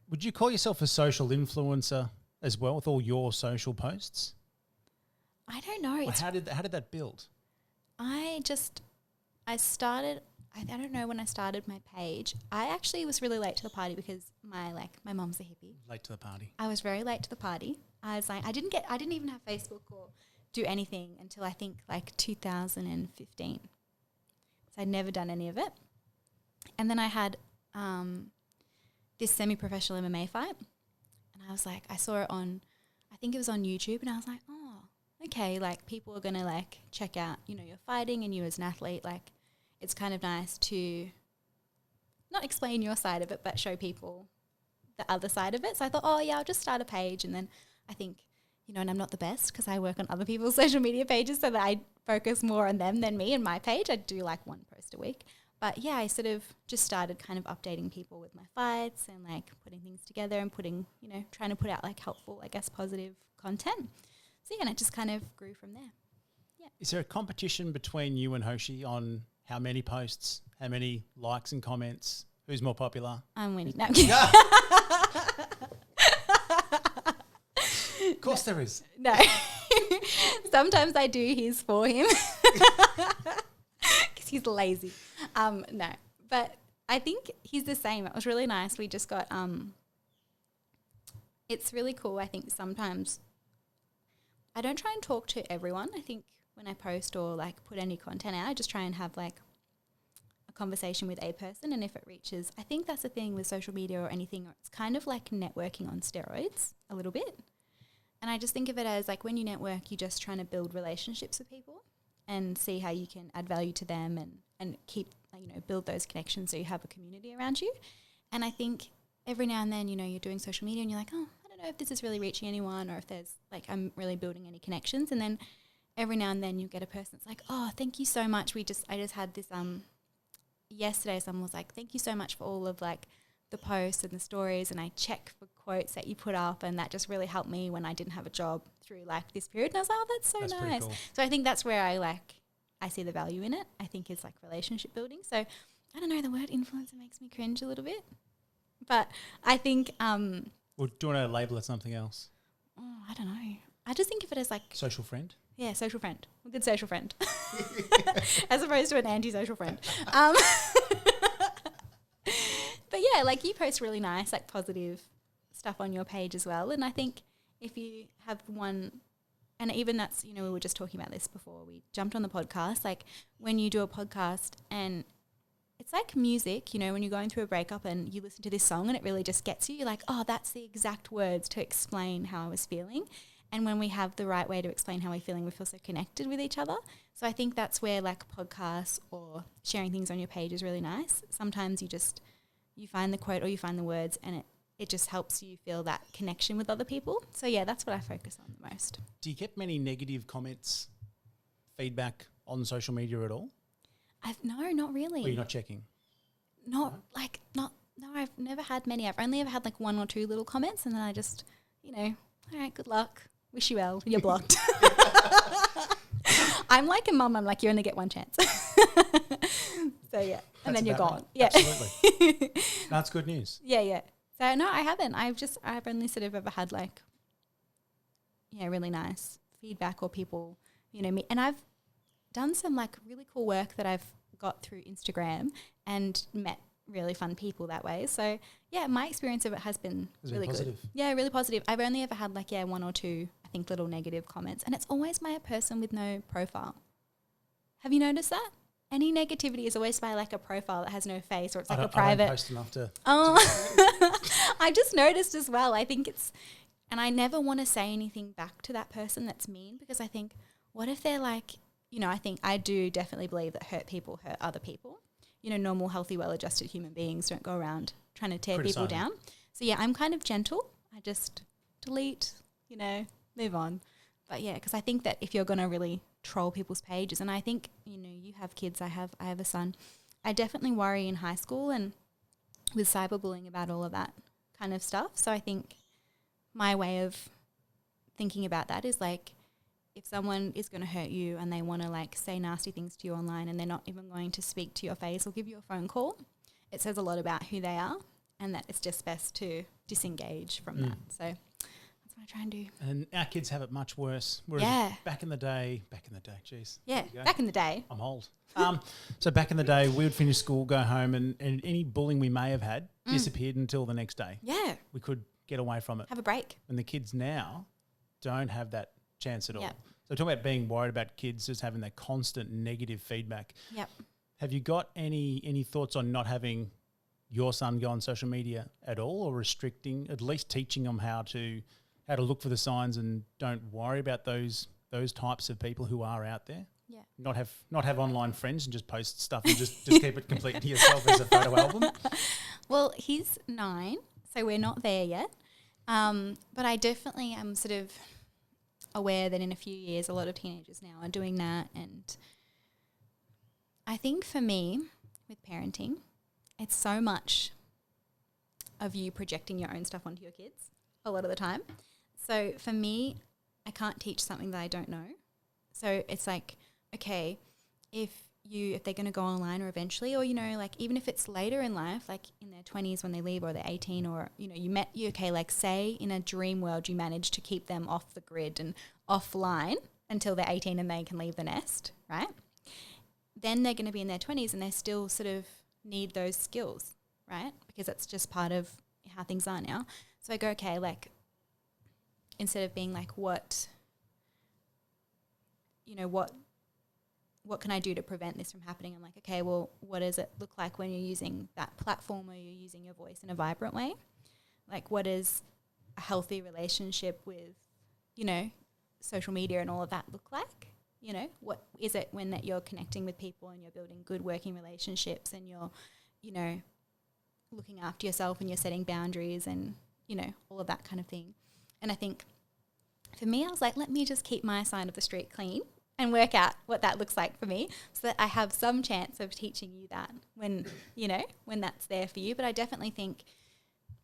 Would you call yourself a social influencer as well with all your social posts? I don't know. Or how did that build? I don't know when I started my page. I actually was really late to the party because my mom's a hippie. Late to the party. I was very late to the party. I was like, I didn't even have Facebook or do anything until I think like 2015. So I'd never done any of it. And then I had this semi-professional MMA fight. And I was like, I saw it on, I think it was on YouTube. And I was like, oh, okay, like people are going to like check out, you know, you're fighting and you as an athlete, like it's kind of nice to not explain your side of it, but show people the other side of it. So I thought, oh yeah, I'll just start a page. And then I think, you know, and I'm not the best because I work on other people's social media pages so that I focus more on them than me and my page. I do like one post a week. But yeah, I sort of just started kind of updating people with my fights and like putting things together and putting, you know, trying to put out like helpful, I guess, positive content. So yeah, and it just kind of grew from there. Yeah. Is there a competition between you and Hoshi on how many posts, how many likes and comments? Who's more popular? I'm winning. No. Of course there is. No. Sometimes I do his for him because he's lazy. No. But I think he's the same. It was really nice. We just got it's really cool. I think sometimes I don't try and talk to everyone. I think when I post or like put any content out, I just try and have like a conversation with a person, and if it reaches, I think that's the thing with social media or anything, it's kind of like networking on steroids a little bit. And I just think of it as like when you network, you're just trying to build relationships with people and see how you can add value to them and keep, you know, build those connections so you have a community around you. And I think every now and then, you know, you're doing social media and you're like, oh, I don't know if this is really reaching anyone or if there's like I'm really building any connections. And then every now and then you get a person that's like, oh, thank you so much. I just had this yesterday someone was like, thank you so much for all of like the posts and the stories, and I check for quotes that you put up, and that just really helped me when I didn't have a job through like this period. And I was like, oh, that's so nice. Cool. So I think that's where I see the value in it. I think it's like relationship building. So I don't know, the word influencer makes me cringe a little bit, but I think well, do you want to label it something else? Oh, I don't know. I just think of it as like social friend. Yeah, social friend. A good social friend. As opposed to an anti-social friend. But yeah, like you post really nice, like positive stuff on your page as well. And I think if you have one, and even that's, you know, we were just talking about this before we jumped on the podcast, like when you do a podcast and it's like music, you know, when you're going through a breakup and you listen to this song and it really just gets you, you're like, oh, that's the exact words to explain how I was feeling. And when we have the right way to explain how we're feeling, we feel so connected with each other. So I think that's where like podcasts or sharing things on your page is really nice. Sometimes you find the quote or you find the words and it just helps you feel that connection with other people. So yeah, that's what I focus on the most. Do you get many negative comments, feedback on social media at all? No, not really. Or you're not checking? No, I've never had many. I've only ever had like one or two little comments, and then I just, you know, all right, good luck. Wish you well. You're blocked. I'm like a mum. I'm like, you only get one chance. So yeah, and then you're gone. Yeah, absolutely. That's good news. Yeah. So no, I haven't. I've only sort of ever had like, yeah, really nice feedback or people, you know, me. And I've done some like really cool work that I've got through Instagram and met really fun people that way. So yeah, my experience of it has been really good. Yeah, really positive. I've only ever had like, one or two, I think, little negative comments, and it's always by a person with no profile. Have you noticed that? Any negativity is always by like a profile that has no face, or it's like a private. I don't post enough to. I just noticed as well. I think and I never want to say anything back to that person that's mean, because I think, what if they're like, you know, I do definitely believe that hurt people hurt other people. You know, normal, healthy, well-adjusted human beings don't go around trying to tear people down. So yeah, I'm kind of gentle. I just delete, you know, move on. But yeah, because I think that if you're going to really troll people's pages, and I think, you know, you have kids, I have a son, I definitely worry in high school and with cyberbullying about all of that kind of stuff. So I think my way of thinking about that is like, if someone is going to hurt you and they want to like say nasty things to you online and they're not even going to speak to your face or give you a phone call, it says a lot about who they are. and that it's just best to disengage from that. So that's what I try and do. And our kids have it much worse. Whereas back in the day, geez. Yeah, back in the day. I'm old. So back in the day, we would finish school, go home, and any bullying we may have had disappeared until the next day. Yeah. We could get away from it. Have a break. And the kids now don't have that chance at all. Yep. So talking about being worried about kids just having that constant negative feedback. Yep. Have you got any thoughts on not having your son go on social media at all, or restricting, at least teaching them how to look for the signs and don't worry about those types of people who are out there? Yeah. Not have online friends and just post stuff and just keep it complete to yourself as a photo album? Well, he's 9, so we're not there yet. But I definitely am sort of aware that in a few years, a lot of teenagers now are doing that. And I think for me, with parenting, it's so much of you projecting your own stuff onto your kids a lot of the time. So for me, I can't teach something that I don't know. So it's like, okay, if they're going to go online or eventually, or, like even if it's later in life, like in their 20s when they leave, or they're 18, or, like say in a dream world, you manage to keep them off the grid and offline until they're 18 and they can leave the nest, right? Then they're going to be in their 20s and they still sort of need those skills, right? Because that's just part of how things are now. So I go, okay, like instead of being like, what can I do to prevent this from happening? I'm like, okay, well, what does it look like when you're using that platform, or you're using your voice in a vibrant way? Like, what is a healthy relationship with, social media and all of that look like? What is it when that you're connecting with people and you're building good working relationships and you're, looking after yourself and you're setting boundaries and, all of that kind of thing. And I think for me, I was like, let me just keep my side of the street clean and work out what that looks like for me, so that I have some chance of teaching you that when that's there for you. But I definitely think,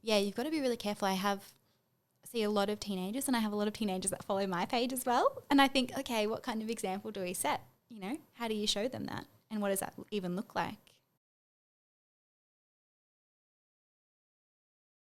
you've got to be really careful. I see a lot of teenagers, and I have a lot of teenagers that follow my page as well. And I think, okay, what kind of example do we set? How do you show them that? And what does that even look like?